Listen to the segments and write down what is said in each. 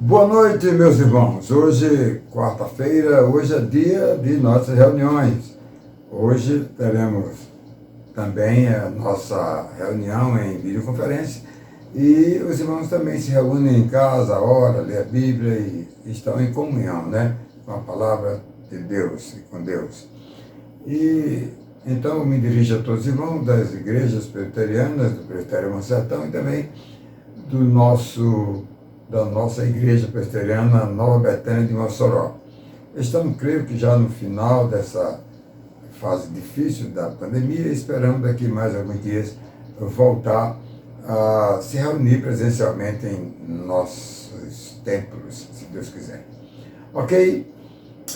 Boa noite, meus irmãos. Hoje, quarta-feira, hoje é dia de nossas reuniões. Hoje teremos também a nossa reunião em videoconferência e os irmãos também se reúnem em casa, oram, lêem a Bíblia e estão em comunhão, né? Com a palavra de Deus e com Deus. E então eu me dirijo a todos os irmãos das igrejas presbiterianas, do Presbitério Monsertão e também da nossa igreja presbiteriana Nova Betânia de Mossoró. Estamos, creio que já no final dessa fase difícil da pandemia e esperamos daqui mais alguns dias voltar a se reunir presencialmente em nossos templos, se Deus quiser. Ok?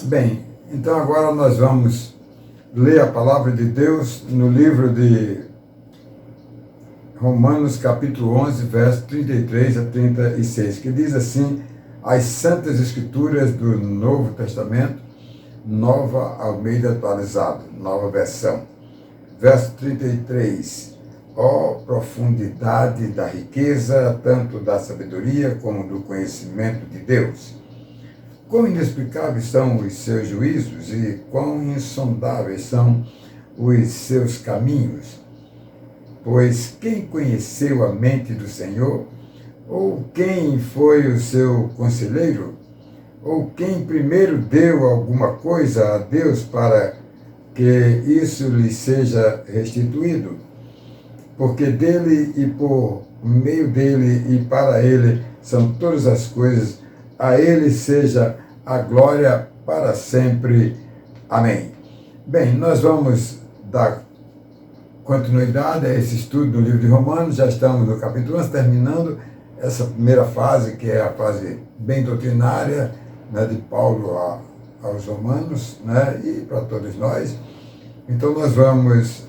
Bem, então agora nós vamos ler a palavra de Deus no livro de Romanos capítulo 11, versos 33 a 36, que diz assim: as Santas Escrituras do Novo Testamento, Nova Almeida Atualizada, nova versão. Verso 33: ó profundidade da riqueza, tanto da sabedoria como do conhecimento de Deus! Quão inexplicáveis são os seus juízos e quão insondáveis são os seus caminhos! Pois quem conheceu a mente do Senhor? Ou quem foi o seu conselheiro? Ou quem primeiro deu alguma coisa a Deus para que isso lhe seja restituído? Porque dele e por meio dele e para ele são todas as coisas, a ele seja a glória para sempre. Amém. Bem, nós vamos dar continuidade a esse estudo do livro de Romanos. Já estamos no capítulo 11, terminando essa primeira fase, que é a fase bem doutrinária, né, de Paulo aos Romanos, né, e para todos nós. Então nós vamos,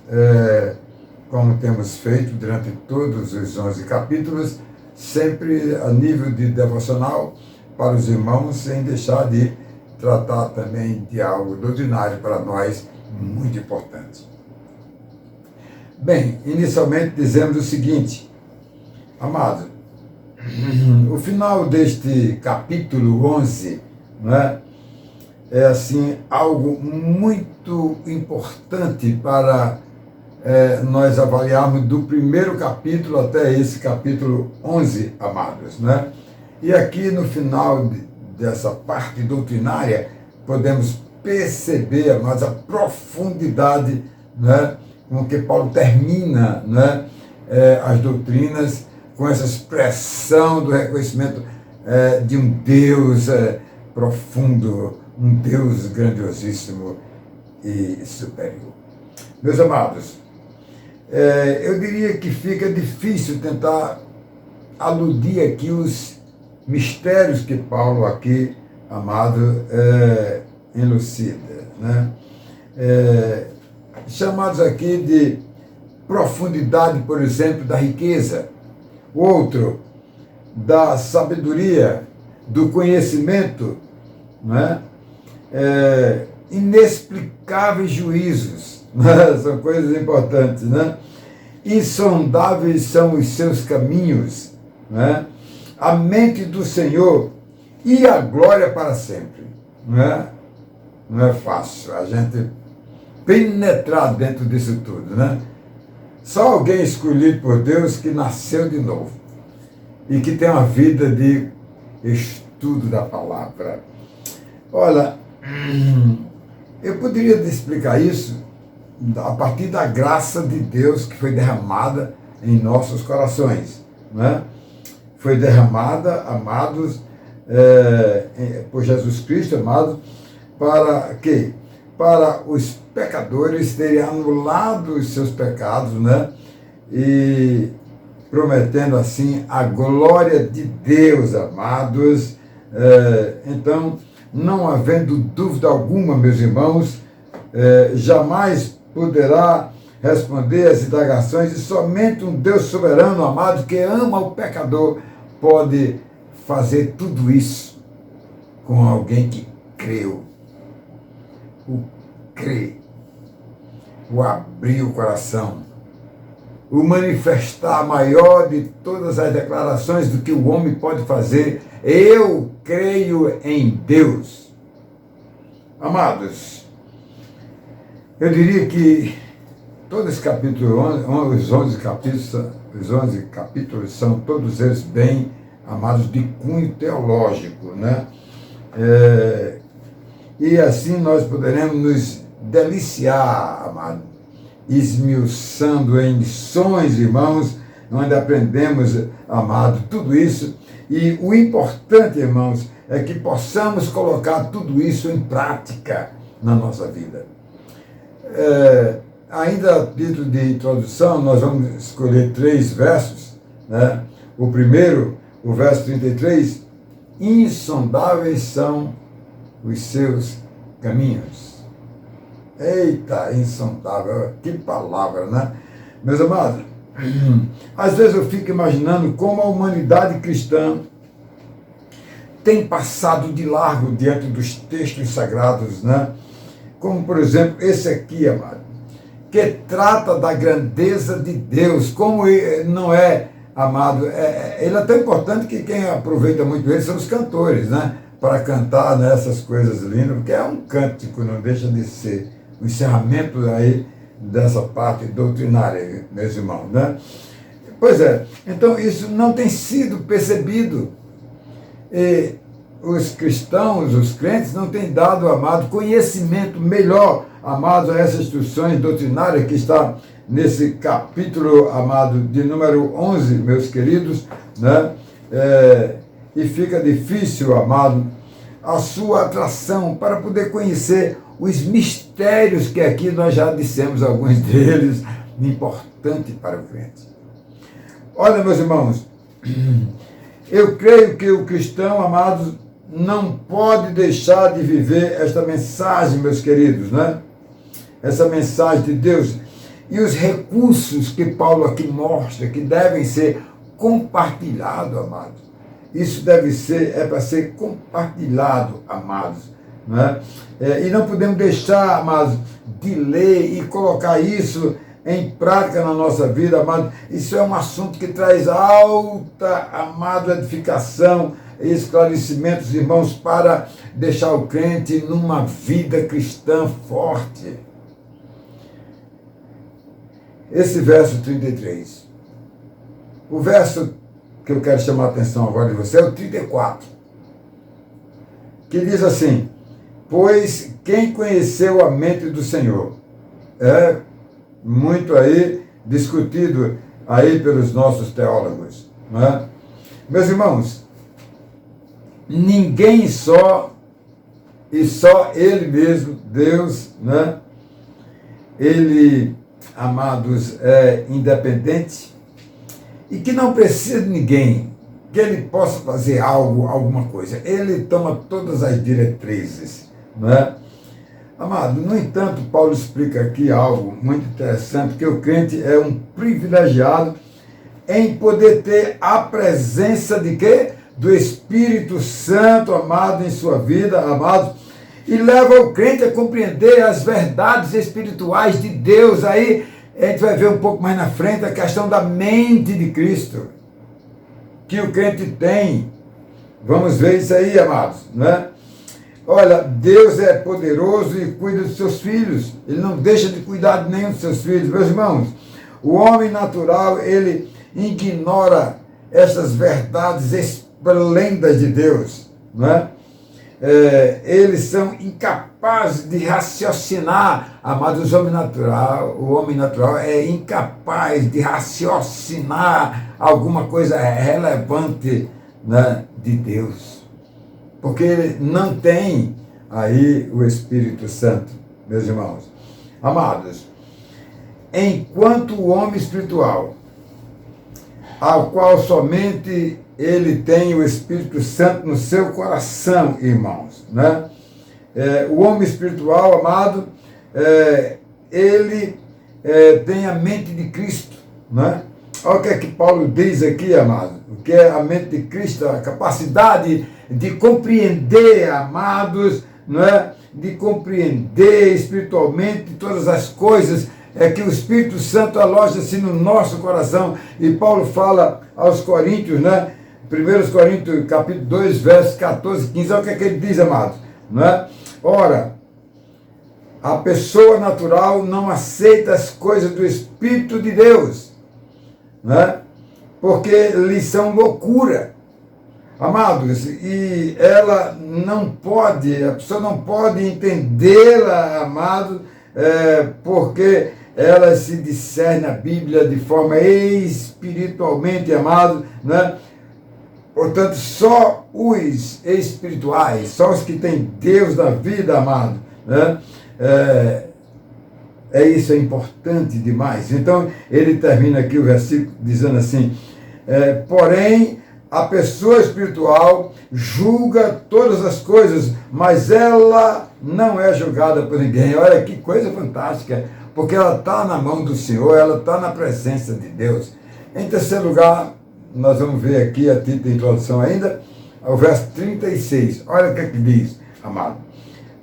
como temos feito durante todos os 11 capítulos, sempre a nível de devocional para os irmãos, sem deixar de tratar também de algo doutrinário para nós, muito importante. Bem, inicialmente dizemos o seguinte, amado, o final deste capítulo 11, né, é assim, algo muito importante para nós avaliarmos do primeiro capítulo até esse capítulo 11, amados, né? E aqui no final dessa parte doutrinária, podemos perceber, amados, a profundidade, né, com que Paulo termina, né, as doutrinas com essa expressão do reconhecimento de um Deus profundo, um Deus grandiosíssimo e superior. Meus amados, eu diria que fica difícil tentar aludir aqui os mistérios que Paulo aqui, amado, elucida, né? Chamados aqui de profundidade, por exemplo, da riqueza, outro, da sabedoria, do conhecimento, né? Inexplicáveis juízos, né? São coisas importantes, né? Insondáveis são os seus caminhos, né? A mente do Senhor e a glória para sempre, né? Não é fácil a gente penetrar dentro disso tudo, né? Só alguém escolhido por Deus que nasceu de novo e que tem uma vida de estudo da palavra. Olha, eu poderia explicar isso a partir da graça de Deus que foi derramada em nossos corações, né? Foi derramada, amados, por Jesus Cristo, amados, para quê? Para os pecadores terem anulado os seus pecados, né? E prometendo assim a glória de Deus, amados. Então, não havendo dúvida alguma, meus irmãos, jamais poderá responder às indagações e somente um Deus soberano, amado, que ama o pecador, pode fazer tudo isso com alguém que creu. O crer, o abrir o coração, o manifestar maior de todas as declarações do que o homem pode fazer. Eu creio em Deus. Amados, eu diria que todo esse capítulo, os 11 capítulos são todos eles bem, amados, de cunho teológico, né? E assim nós poderemos nos deliciar, amado, esmiuçando em lições, irmãos, onde aprendemos, amado, tudo isso. E o importante, irmãos, é que possamos colocar tudo isso em prática na nossa vida. Ainda a título de introdução, nós vamos escolher 3 versos, né? O primeiro, o verso 33, insondáveis são os seus caminhos. Eita, insondável, que palavra, né? Meus amados, às vezes eu fico imaginando como a humanidade cristã tem passado de largo diante dos textos sagrados, né? Como, por exemplo, esse aqui, amado, que trata da grandeza de Deus, como não é, amado, ele é tão importante que quem aproveita muito ele são os cantores, né? Para cantar nessas coisas lindas, porque é um cântico, não deixa de ser o encerramento aí dessa parte doutrinária, meus irmãos, né? Pois é, então isso não tem sido percebido. E os cristãos, os crentes, não têm dado, amado, conhecimento melhor, amados, a essas instruções doutrinárias que está nesse capítulo, amado, de número 11, meus queridos, né? E fica difícil, amado, a sua atração para poder conhecer os mistérios que aqui nós já dissemos, alguns deles, importantes para o crente. Olha, meus irmãos, eu creio que o cristão, amados, não pode deixar de viver esta mensagem, meus queridos, né? Essa mensagem de Deus e os recursos que Paulo aqui mostra, que devem ser compartilhados, amados. Isso deve ser, para ser compartilhado, amados, né? E não podemos deixar, amados, de ler e colocar isso em prática na nossa vida, amado. Isso é um assunto que traz alta, amado, edificação e esclarecimentos, irmãos, para deixar o crente numa vida cristã forte. Esse verso 33. O verso que eu quero chamar a atenção agora de você é o 34, que diz assim: pois quem conheceu a mente do Senhor? É muito aí discutido aí pelos nossos teólogos, né? Meus irmãos, ninguém só Ele mesmo, Deus, né? Ele, amados, é independente e que não precisa de ninguém, que ele possa fazer algo, alguma coisa. Ele toma todas as diretrizes, né? Amado, no entanto, Paulo explica aqui algo muito interessante, que o crente é um privilegiado em poder ter a presença de quê? Do Espírito Santo, amado, em sua vida, amados, e leva o crente a compreender as verdades espirituais de Deus. Aí a gente vai ver um pouco mais na frente a questão da mente de Cristo, que o crente tem. Vamos ver isso aí, amados, né? Olha, Deus é poderoso e cuida dos seus filhos. Ele não deixa de cuidar de nenhum dos seus filhos. Meus irmãos, o homem natural, ele ignora essas verdades esplêndidas de Deus, né? Eles são incapazes de raciocinar, amados. O homem natural é incapaz de raciocinar alguma coisa relevante, né, de Deus, porque ele não tem aí o Espírito Santo, meus irmãos. Amados, enquanto o homem espiritual, ao qual somente ele tem o Espírito Santo no seu coração, irmãos, né? O homem espiritual, amado, ele tem a mente de Cristo, né? Olha o que é que Paulo diz aqui, amado, o que é a mente de Cristo, a capacidade de compreender, amados, não é? De compreender espiritualmente todas as coisas é que o Espírito Santo aloja-se no nosso coração. E Paulo fala aos Coríntios, né? 1 Coríntios, capítulo 2, versos 14 e 15, olha o que é que ele diz, amados. Né? Ora, a pessoa natural não aceita as coisas do Espírito de Deus, né? Porque lhes são loucura. Amados, e ela não pode, a pessoa não pode entendê-la, amados, porque ela se discerne a Bíblia de forma espiritualmente, amados, né? Portanto, só os espirituais, só os que têm Deus na vida, amado, né? Isso é importante demais. Então, ele termina aqui o versículo dizendo assim, porém, a pessoa espiritual julga todas as coisas, mas ela não é julgada por ninguém. Olha que coisa fantástica, porque ela está na mão do Senhor, ela está na presença de Deus. Em terceiro lugar, nós vamos ver aqui, a título de introdução ainda, o verso 36. Olha o que é que diz, amado.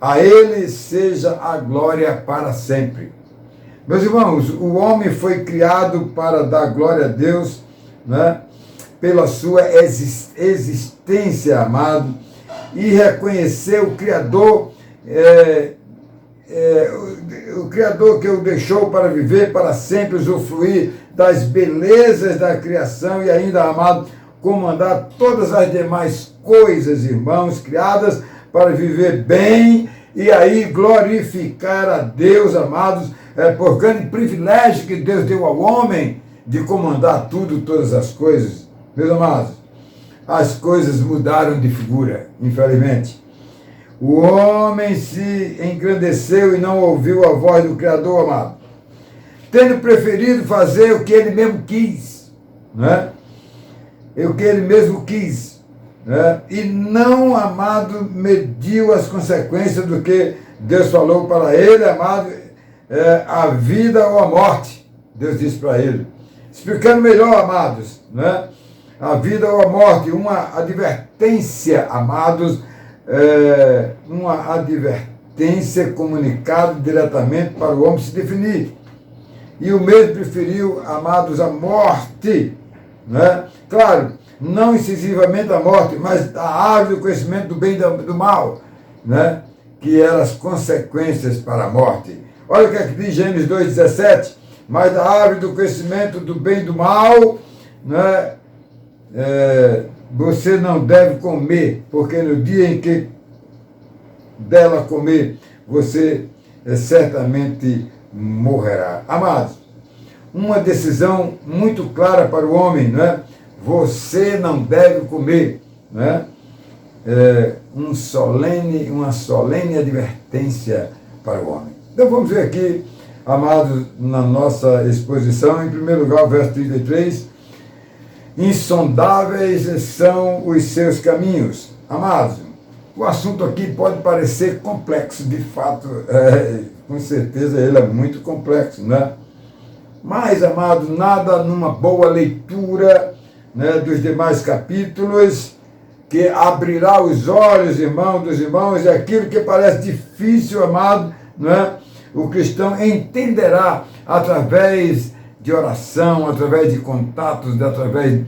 A ele seja a glória para sempre. Meus irmãos, o homem foi criado para dar glória a Deus, né, pela sua existência, amado, e reconhecer o Criador, o Criador que o deixou para viver para sempre, usufruir das belezas da criação e ainda, amado, comandar todas as demais coisas, irmãos, criadas para viver bem e aí glorificar a Deus, amados, por grande privilégio que Deus deu ao homem de comandar tudo, todas as coisas. Meus amados, as coisas mudaram de figura, infelizmente. O homem se engrandeceu e não ouviu a voz do Criador, amado, tendo preferido fazer o que ele mesmo quis, né? O que ele mesmo quis, né? E não, amado, mediu as consequências do que Deus falou para ele, amado, a vida ou a morte. Deus disse para ele, explicando melhor, amados, né? A vida ou a morte, uma advertência, amados, uma advertência comunicada diretamente para o homem se definir. E o mesmo preferiu, amados, a morte, né? Claro, não incisivamente a morte, mas a árvore do conhecimento do bem e do mal, né? Que eram as consequências para a morte. Olha o que é que diz Gênesis 2,17, mas da árvore do conhecimento do bem e do mal, né? Você não deve comer, porque no dia em que dela comer, você certamente morrerá. Amados, uma decisão muito clara para o homem, né? Você não deve comer, né? Uma solene advertência para o homem. Então vamos ver aqui, amados, na nossa exposição, em primeiro lugar, o verso 33, insondáveis são os seus caminhos. Amados, o assunto aqui pode parecer complexo, de fato, com certeza ele é muito complexo, né? Mas, amados, nada numa boa leitura, né, dos demais capítulos, que abrirá os olhos, irmão, dos irmãos, e aquilo que parece difícil, amado, né, o cristão entenderá através de oração, através de contatos, através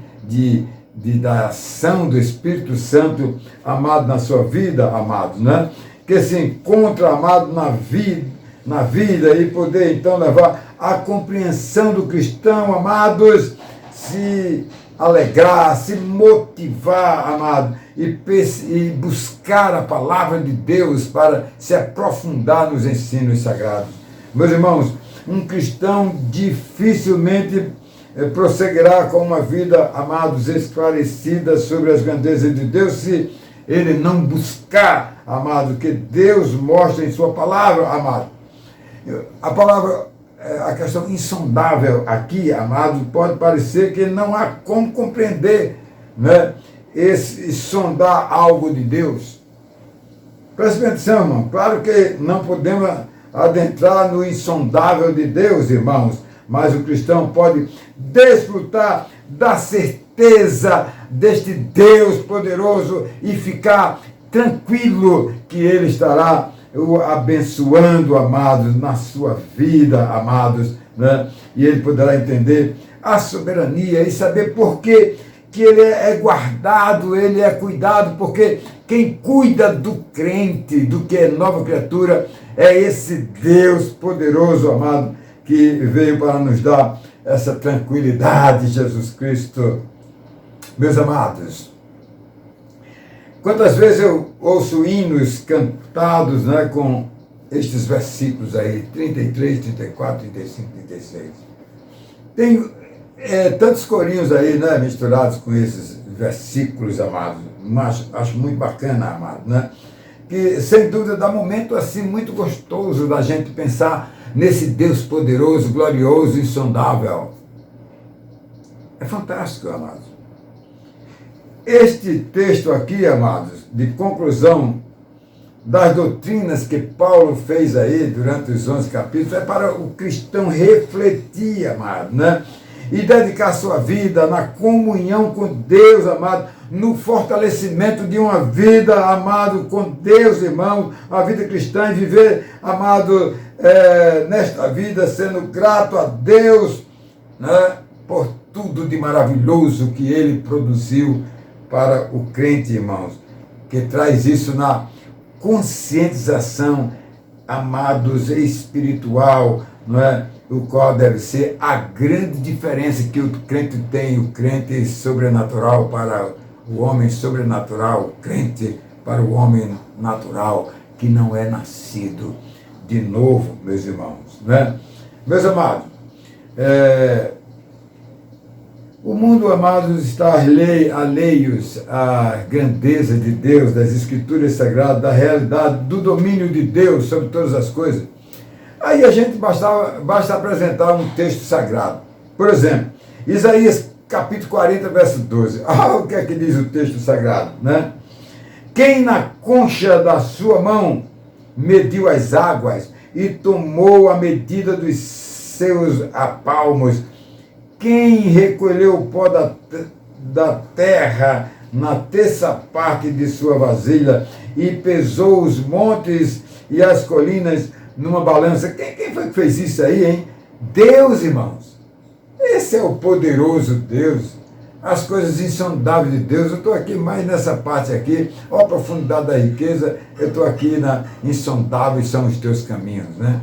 da ação do Espírito Santo, amado, na sua vida, amados, né? Que se encontra, amado, na vida e poder, então, levar a compreensão do cristão, amados, se alegrar, se motivar, amado, e buscar a palavra de Deus para se aprofundar nos ensinos sagrados. Meus irmãos, um cristão dificilmente prosseguirá com uma vida, amados, esclarecida sobre as grandezas de Deus, se ele não buscar, amado, que Deus mostra em sua palavra, amado. A palavra, a questão insondável aqui, amado, pode parecer que não há como compreender, né, esse sondar algo de Deus. Preste atenção, irmão. Claro que não podemos adentrar no insondável de Deus, irmãos, mas o cristão pode desfrutar da certeza deste Deus poderoso e ficar tranquilo que ele estará o abençoando, amados, na sua vida, amados, né? E ele poderá entender a soberania e saber por que ele é guardado, ele é cuidado, porque quem cuida do crente, do que é nova criatura, é esse Deus poderoso, amado, que veio para nos dar essa tranquilidade, Jesus Cristo. Meus amados, quantas vezes eu ouço hinos cantados, né, com estes versículos aí, 33, 34, 35, 36. Tem tantos corinhos aí, né, misturados com esses versículos, amados. Mas acho muito bacana, amado, né? Que, sem dúvida, dá um momento assim muito gostoso da gente pensar nesse Deus poderoso, glorioso, insondável. É fantástico, amados. Este texto aqui, amados, de conclusão das doutrinas que Paulo fez aí durante os 11 capítulos, é para o cristão refletir, amado, né? E dedicar sua vida na comunhão com Deus, amado, no fortalecimento de uma vida, amado, com Deus, irmão, uma vida cristã, e viver, amado, nesta vida, sendo grato a Deus, né, por tudo de maravilhoso que Ele produziu para o crente, irmãos, que traz isso na conscientização, amados, espiritual, não é? O qual deve ser a grande diferença que o crente tem, o crente sobrenatural para o homem sobrenatural, o crente para o homem natural, que não é nascido de novo, meus irmãos, né? Meus amados, o mundo, amados, está alheios à grandeza de Deus, das Escrituras Sagradas, da realidade, do domínio de Deus sobre todas as coisas. Aí a gente basta apresentar um texto sagrado. Por exemplo, Isaías capítulo 40, verso 12. O que é que diz o texto sagrado, né? Quem na concha da sua mão mediu as águas e tomou a medida dos seus apalmos, quem recolheu o pó da terra na terça parte de sua vasilha e pesou os montes e as colinas numa balança. Quem foi que fez isso aí, hein? Deus, irmãos. Esse é o poderoso Deus. As coisas insondáveis de Deus. Eu estou aqui mais nessa parte aqui. Olha a profundidade da riqueza. Eu estou aqui na insondáveis são os teus caminhos, né?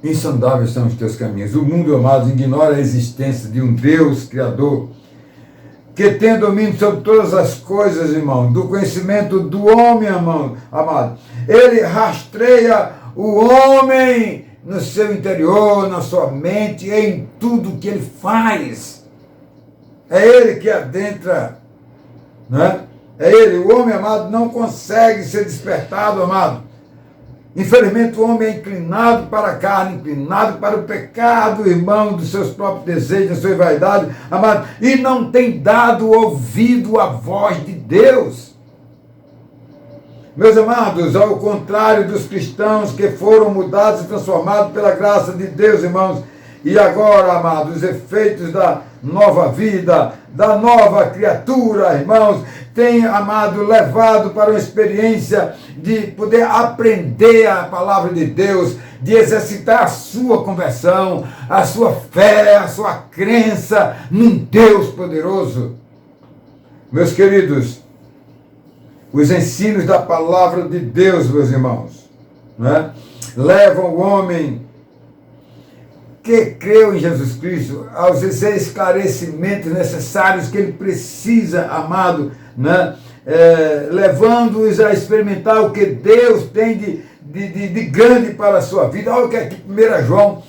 Insondáveis são os teus caminhos. O mundo, amado, ignora a existência de um Deus Criador que tem domínio sobre todas as coisas, irmão, do conhecimento do homem, amado. Ele rastreia o homem no seu interior, na sua mente, em tudo que ele faz. É ele que adentra, né? É ele, o homem, amado, não consegue ser despertado, amado. Infelizmente, o homem é inclinado para a carne, inclinado para o pecado, irmão, dos seus próprios desejos, da sua vaidade, amado, e não tem dado ouvido à voz de Deus. Meus amados, ao contrário dos cristãos que foram mudados e transformados pela graça de Deus, irmãos, e agora, amados, os efeitos da nova vida, da nova criatura, irmãos, tem, amado, levado para uma experiência de poder aprender a palavra de Deus, de exercitar a sua conversão, a sua fé, a sua crença num Deus poderoso. Meus queridos, os ensinos da palavra de Deus, meus irmãos, né, levam o homem que creu em Jesus Cristo aos esclarecimentos necessários que ele precisa, amado, né? Levando-os a experimentar o que Deus tem de grande para a sua vida. Olha o que é aqui, 1 João,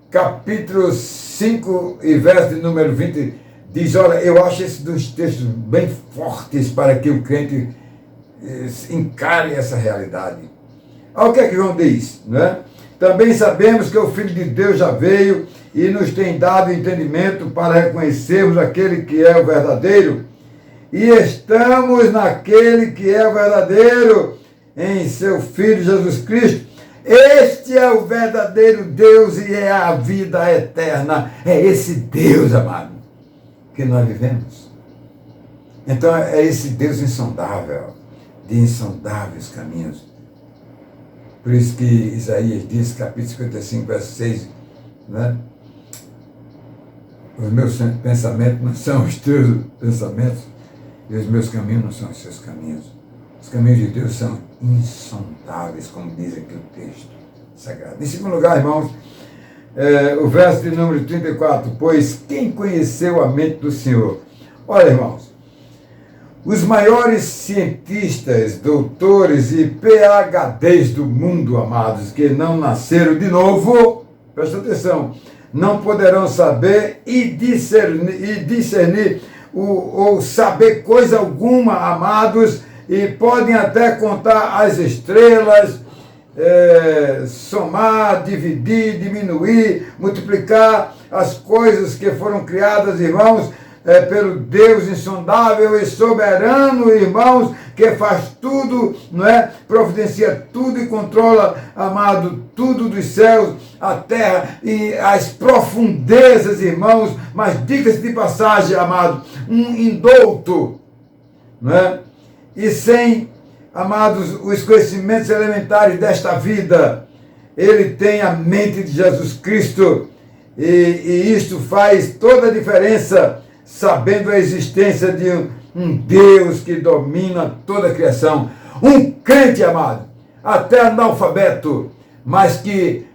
capítulo 5 e verso de número 20, diz, olha, eu acho esses dois textos bem fortes para que o crente encare essa realidade. Olha o que é que João diz, né? Também sabemos que o Filho de Deus já veio e nos tem dado entendimento para reconhecermos aquele que é o verdadeiro. E estamos naquele que é o verdadeiro, em seu Filho Jesus Cristo. Este é o verdadeiro Deus e é a vida eterna. É esse Deus, amado, que nós vivemos. Então é esse Deus insondável. de insondáveis caminhos. Por isso que Isaías diz, capítulo 55, verso 6, né? Os meus pensamentos não são os teus pensamentos, e os meus caminhos não são os seus caminhos. Os caminhos de Deus são insondáveis, como diz aqui o texto sagrado. Em segundo lugar, irmãos, o verso de número 34, pois quem conheceu a mente do Senhor? Olha, irmãos, os maiores cientistas, doutores e PhDs do mundo, amados, que não nasceram de novo, presta atenção, não poderão saber e discernir ou saber coisa alguma, amados, e podem até contar as estrelas, somar, dividir, diminuir, multiplicar as coisas que foram criadas, irmãos, pelo Deus insondável e soberano, irmãos, que faz tudo, não é? Providencia tudo e controla, amado, tudo dos céus, a terra e as profundezas, irmãos. Mas diga-se de passagem, amado, um indouto, não é? E sem, amados, os conhecimentos elementares desta vida, ele tem a mente de Jesus Cristo, e isto faz toda a diferença, sabendo a existência de um Deus que domina toda a criação. Um crente, amado, até analfabeto, mas que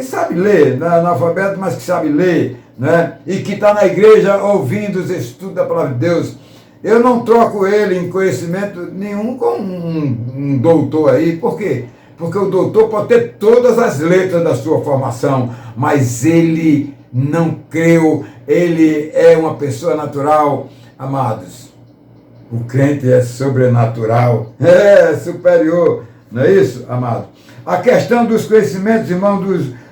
sabe ler, não é analfabeto, mas que sabe ler, né? E que está na igreja ouvindo os estudos da palavra de Deus. Eu não troco ele em conhecimento nenhum com um doutor aí. Por quê? Porque o doutor pode ter todas as letras da sua formação, mas ele não creu, ele é uma pessoa natural, amados. O crente é sobrenatural, é superior, não é isso, amado? A questão dos conhecimentos, irmão,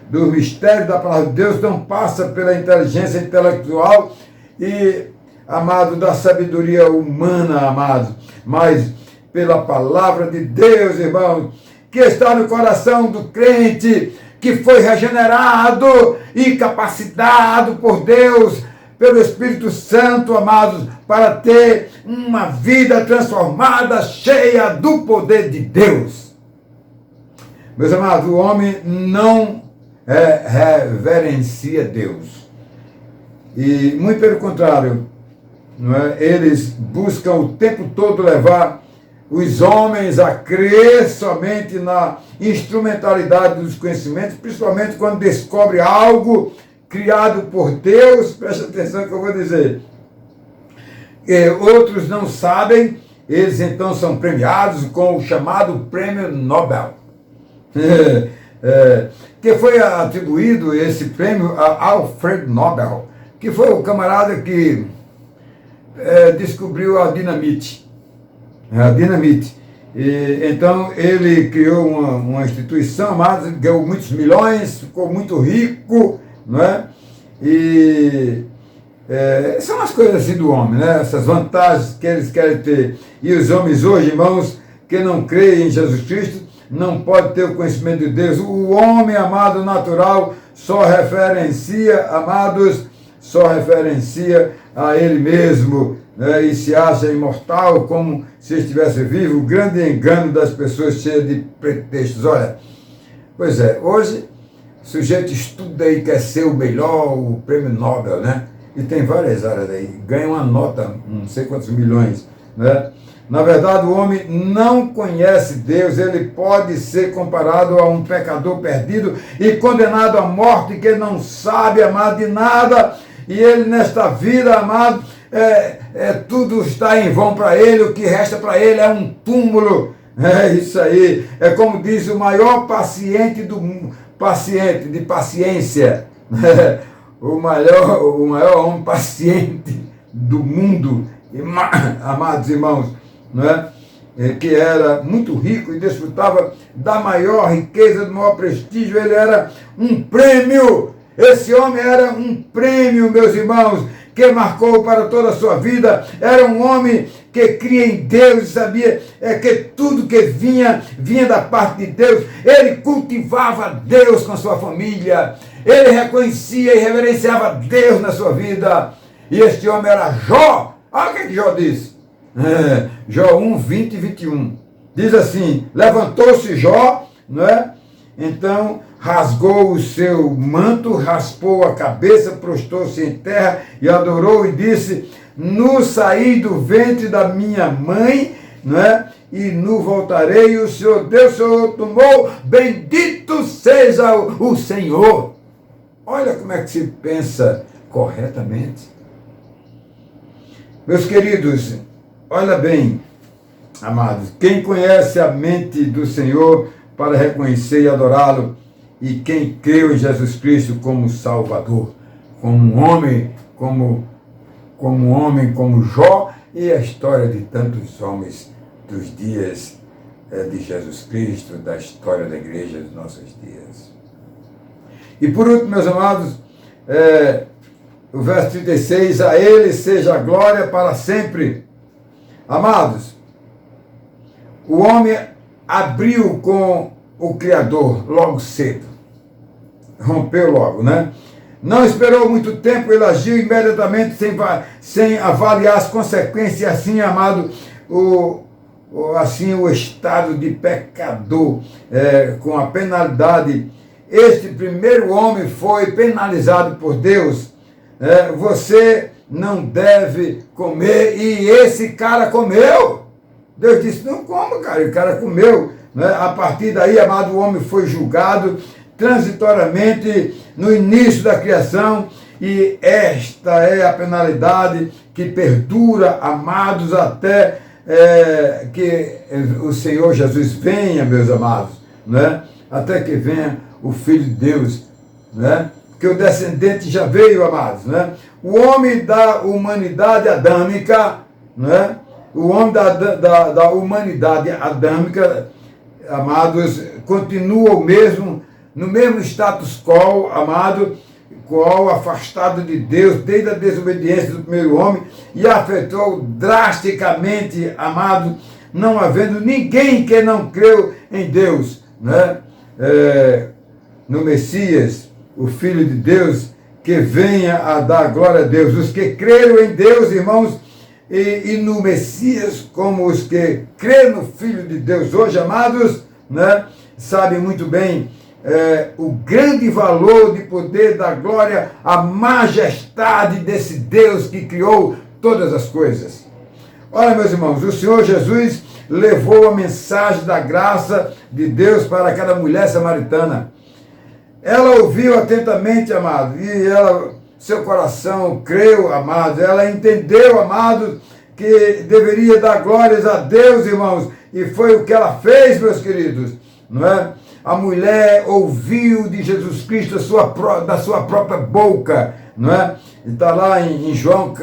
do mistério da palavra de Deus não passa pela inteligência intelectual e, amado, da sabedoria humana, amado, mas pela palavra de Deus, irmão, que está no coração do crente, que foi regenerado e capacitado por Deus, pelo Espírito Santo, amados, para ter uma vida transformada, cheia do poder de Deus. Meus amados, o homem não reverencia Deus. E, muito pelo contrário, não é? Eles buscam o tempo todo levar os homens a crer somente na instrumentalidade dos conhecimentos, principalmente quando descobre algo criado por Deus. Presta atenção no que eu vou dizer. Outros não sabem, eles então são premiados com o chamado Prêmio Nobel. Que foi atribuído esse prêmio a Alfred Nobel, que foi o camarada que descobriu a dinamite. Então ele criou uma instituição, mas ganhou muitos milhões, ficou muito rico, não é? E são as coisas assim do homem, né? Essas vantagens que eles querem ter. E os homens hoje, irmãos, que não creem em Jesus Cristo, não podem ter o conhecimento de Deus. O homem, amado, natural, só referencia, amados, só referencia a ele mesmo, né? E se acha imortal como se estivesse vivo. O grande engano das pessoas cheias de pretextos. Olha, pois é, hoje o sujeito estuda e quer ser o melhor, o prêmio Nobel, né? E tem várias áreas aí, ganha uma nota, não sei quantos milhões, né? Na verdade, o homem não conhece Deus, ele pode ser comparado a um pecador perdido e condenado à morte, que não sabe, amado, de nada, e ele nesta vida, amado, tudo está em vão para ele, o que resta para ele é um túmulo. É isso aí, é como diz o maior paciente de paciência, o maior homem paciente do mundo, amados irmãos, não é? Que era muito rico e desfrutava da maior riqueza, do maior prestígio. Ele era um prêmio. Esse homem era um prêmio, meus irmãos, que marcou para toda a sua vida. Era um homem que cria em Deus e sabia que tudo que vinha da parte de Deus. Ele cultivava Deus com a sua família. Ele reconhecia e reverenciava Deus na sua vida. E este homem era Jó. Olha o que Jó disse. Jó 1, 20 e 21. Diz assim, levantou-se Jó, não é? Então rasgou o seu manto, raspou a cabeça, prostrou-se em terra e adorou e disse, no saí do ventre da minha mãe, não é? E no voltarei, o Senhor Deus, o Senhor tomou, bendito seja o Senhor. Olha como é que se pensa corretamente. Meus queridos, olha bem, amados, quem conhece a mente do Senhor para reconhecer e adorá-lo, e quem creu em Jesus Cristo como Salvador, como um homem, como Jó, e a história de tantos homens dos dias de Jesus Cristo, da história da igreja dos nossos dias. E por último, meus amados, o verso 36, a ele seja a glória para sempre. Amados, o homem abriu com o Criador logo cedo. Rompeu logo, né? Não esperou muito tempo, ele agiu imediatamente sem avaliar as consequências, e assim, amado, o estado de pecador, com a penalidade. Este primeiro homem foi penalizado por Deus. Você não deve comer, e esse cara comeu. Deus disse, não coma, cara, e o cara comeu. Né? A partir daí, amado, o homem foi julgado transitoriamente no início da criação, e esta é a penalidade que perdura, amados, até que o Senhor Jesus venha, meus amados, né? Até que venha o Filho de Deus, né? Porque o descendente já veio, amados, né? O homem da humanidade adâmica, né? O homem da humanidade adâmica, amados, continua no mesmo status quo, amado, qual afastado de Deus desde a desobediência do primeiro homem, e afetou drasticamente, amado, não havendo ninguém que não creu em Deus, né? No Messias, o Filho de Deus, que venha a dar glória a Deus. Os que creram em Deus, irmãos, e no Messias, como os que creem no Filho de Deus hoje, amados, né, sabem muito bem o grande valor de poder da glória, a majestade desse Deus que criou todas as coisas. Olha, meus irmãos, o Senhor Jesus levou a mensagem da graça de Deus para aquela mulher samaritana. Ela ouviu atentamente, amado, e seu coração creu, amado, ela entendeu, amado, que deveria dar glórias a Deus, irmãos, e foi o que ela fez, meus queridos, não é? A mulher ouviu de Jesus Cristo da sua própria boca, não é? Está lá em João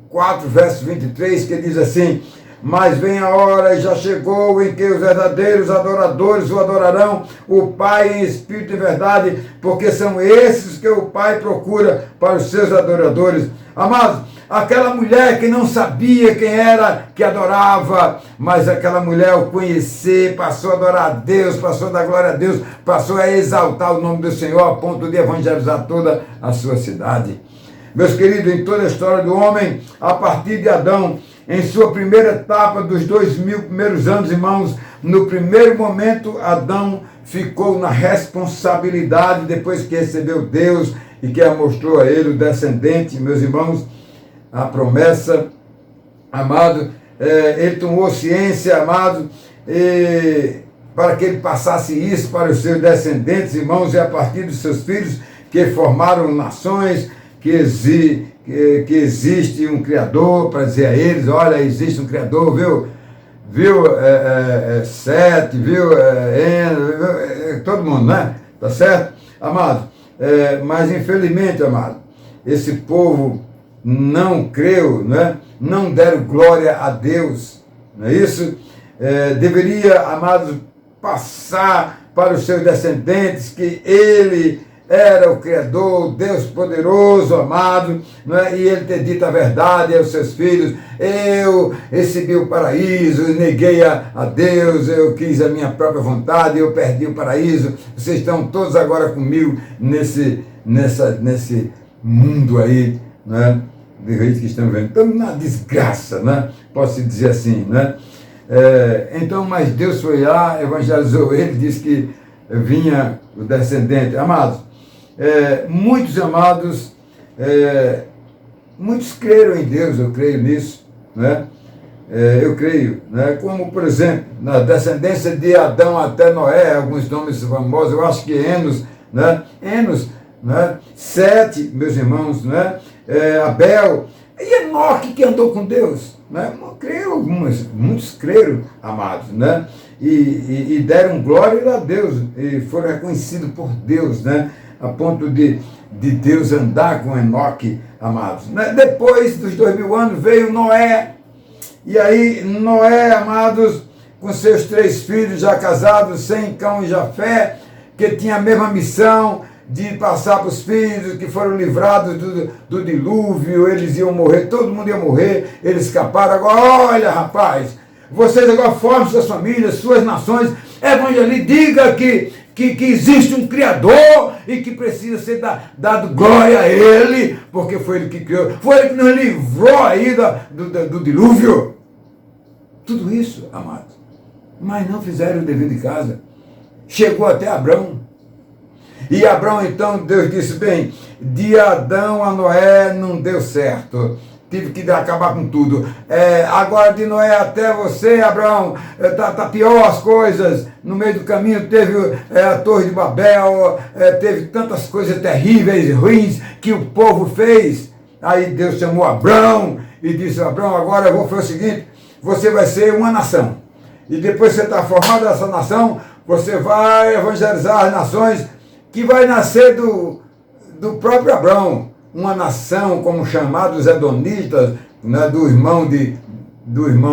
4, verso 23, que diz assim, mas vem a hora e já chegou em que os verdadeiros adoradores o adorarão, o Pai em espírito e verdade, porque são esses que o Pai procura para os seus adoradores. Amados, aquela mulher que não sabia quem era que adorava, mas aquela mulher ao conhecer, passou a adorar a Deus, passou a dar glória a Deus, passou a exaltar o nome do Senhor, a ponto de evangelizar toda a sua cidade. Meus queridos, em toda a história do homem, a partir de Adão, em sua primeira etapa dos 2000 primeiros anos, irmãos, no primeiro momento, Adão ficou na responsabilidade, depois que recebeu Deus e que mostrou a ele o descendente, meus irmãos, a promessa, amado, ele tomou ciência, amado, para que ele passasse isso para os seus descendentes, irmãos, e a partir dos seus filhos, que formaram nações, que existe um Criador, para dizer a eles, olha, existe um Criador, viu, Sete, viu, todo mundo, né? Tá certo? Amado, mas infelizmente, amado, esse povo não creu, né? Não deram glória a Deus, não é isso? Deveria, amados, passar para os seus descendentes que ele era o Criador, Deus poderoso, amado, não é? E ele ter dito a verdade aos seus filhos, eu recebi o paraíso, neguei a Deus, eu quis a minha própria vontade, eu perdi o paraíso, vocês estão todos agora comigo nesse mundo aí, né? De jeito que estamos vendo, estamos na desgraça, né? Posso dizer assim, né? Então, mas Deus foi lá, evangelizou ele, disse que vinha o descendente. Amados, muitos amados, muitos creram em Deus, eu creio nisso, né? Eu creio, né? Como por exemplo, na descendência de Adão até Noé, alguns nomes famosos, eu acho que Enos, né? Né? Sete, meus irmãos, né? Abel, e Enoque que andou com Deus, né? Creio muitos creram, amados, né? E deram glória a Deus, e foram reconhecidos por Deus, né? A ponto de Deus andar com Enoque, amados, né? Depois dos 2000 anos veio Noé, e aí Noé, amados, com seus 3 filhos já casados, Sem, Cão e Jafé, que tinha a mesma missão de passar para os filhos que foram livrados do dilúvio, eles iam morrer, todo mundo ia morrer, eles escaparam. Agora, olha, rapaz, vocês agora formem suas famílias, suas nações, evangelize, diga que existe um Criador e que precisa ser dado glória a Ele, porque foi Ele que criou, foi Ele que nos livrou aí do dilúvio. Tudo isso, amados, mas não fizeram o dever de casa. Chegou até Abrão. E Abrão, então, Deus disse, bem, de Adão a Noé não deu certo. Tive que acabar com tudo. Agora de Noé até você, Abraão, tá pior as coisas. No meio do caminho teve a Torre de Babel, teve tantas coisas terríveis, ruins, que o povo fez. Aí Deus chamou Abraão e disse, Abraão, agora eu vou fazer o seguinte, você vai ser uma nação. E depois que você está formado essa nação, você vai evangelizar as nações que vai nascer do próprio Abraão. Uma nação como chamados Edomitas, né, do irmão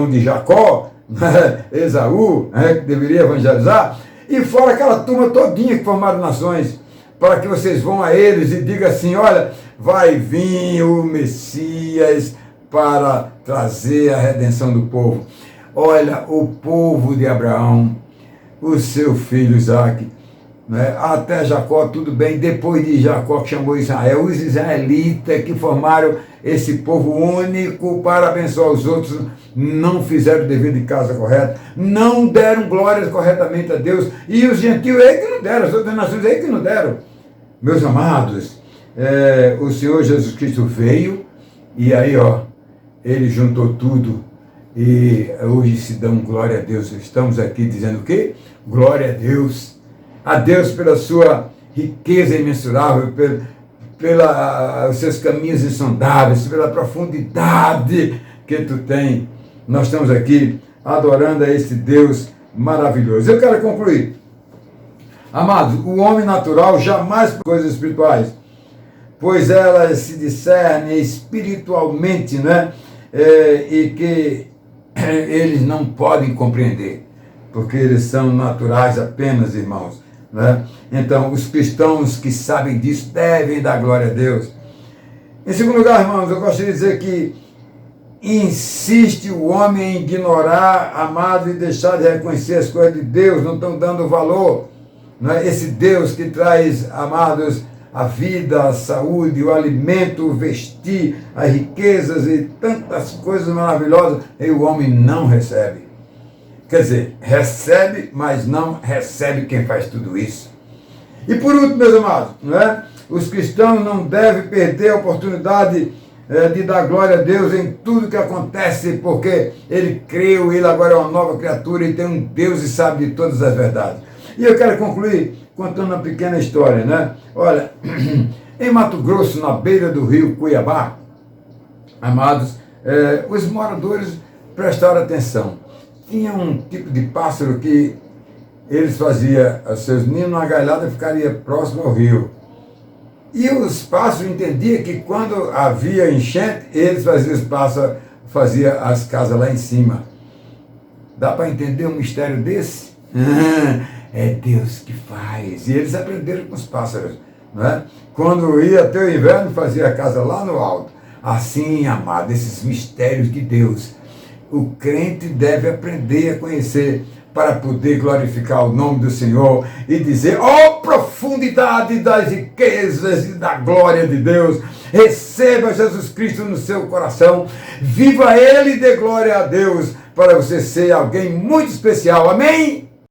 de Jacó, né, Esaú, né, que deveria evangelizar, e fora aquela turma todinha que formaram nações, para que vocês vão a eles e digam assim, olha, vai vir o Messias para trazer a redenção do povo. Olha, o povo de Abraão, o seu filho Isaque, né? Até Jacó, tudo bem, depois de Jacó que chamou Israel, os israelitas que formaram esse povo único para abençoar os outros, não fizeram o dever de casa correto, não deram glórias corretamente a Deus, e os gentios aí que não deram, as outras nações aí que não deram. Meus amados, o Senhor Jesus Cristo veio, e aí ele juntou tudo, e hoje se dão glória a Deus. Estamos aqui dizendo o quê? Glória a Deus pela sua riqueza imensurável, pelos seus caminhos insondáveis, pela profundidade que tu tem. Nós estamos aqui adorando a esse Deus maravilhoso. Eu quero concluir. Amados, o homem natural jamais coisas espirituais, pois elas se discernem espiritualmente, né? E que eles não podem compreender, porque eles são naturais apenas, irmãos. Né? Então, os cristãos que sabem disso devem dar glória a Deus. Em segundo lugar, irmãos, eu gostaria de dizer que insiste o homem em ignorar, amado, e deixar de reconhecer as coisas de Deus, não estão dando valor. Não é? Esse Deus que traz, amados, a vida, a saúde, o alimento, o vestir, as riquezas e tantas coisas maravilhosas, e o homem não recebe. Quer dizer, recebe, mas não recebe quem faz tudo isso. E por último, meus amados, não é? Os cristãos não devem perder a oportunidade de dar glória a Deus em tudo que acontece, porque ele creu, ele agora é uma nova criatura e tem um Deus e sabe de todas as verdades. E eu quero concluir contando uma pequena história, né? Olha, em Mato Grosso, na beira do rio Cuiabá, amados, os moradores prestaram atenção. Tinha um tipo de pássaro que eles faziam os seus ninhos numa galhada e ficaria próximo ao rio. E os pássaros entendiam que quando havia enchente, eles faziam as casas lá em cima. Dá para entender um mistério desse? É Deus que faz. E eles aprenderam com os pássaros. Não é? Quando ia até o inverno, fazia a casa lá no alto. Assim, amado, esses mistérios de Deus, o crente deve aprender a conhecer para poder glorificar o nome do Senhor e dizer, profundidade das riquezas e da glória de Deus, receba Jesus Cristo no seu coração, viva Ele e dê glória a Deus, para você ser alguém muito especial. Amém?